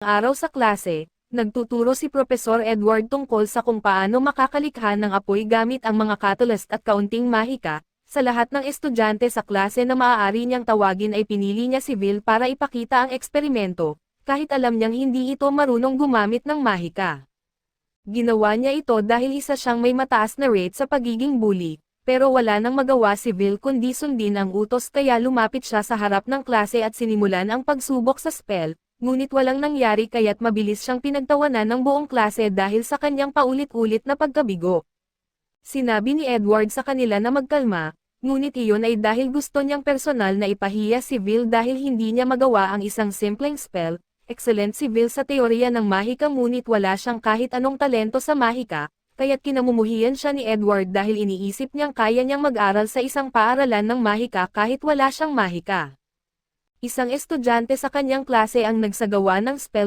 Araw sa klase, nagtuturo si Profesor Edward tungkol sa kung paano makakalikha ng apoy gamit ang mga catalyst at kaunting mahika. Sa lahat ng estudyante sa klase na maaari niyang tawagin ay pinili niya si Bill para ipakita ang eksperimento, kahit alam niyang hindi ito marunong gumamit ng mahika. Ginawa niya ito dahil isa siyang may mataas na rate sa pagiging bully, pero wala nang magawa si Bill kundi sundin ang utos kaya lumapit siya sa harap ng klase at sinimulan ang pagsubok sa spell, ngunit walang nangyari kaya't mabilis siyang pinagtawanan ng buong klase dahil sa kanyang paulit-ulit na pagkabigo. Sinabi ni Edward sa kanila na magkalma, ngunit iyon ay dahil gusto niyang personal na ipahiya si Bill dahil hindi niya magawa ang isang simpleng spell. Excellent si Bill sa teorya ng mahika ngunit wala siyang kahit anong talento sa mahika, kaya't kinamumuhian siya ni Edward dahil iniisip niyang kaya niyang mag-aral sa isang paaralan ng mahika kahit wala siyang mahika. Isang estudyante sa kanyang klase ang nagsagawa ng spell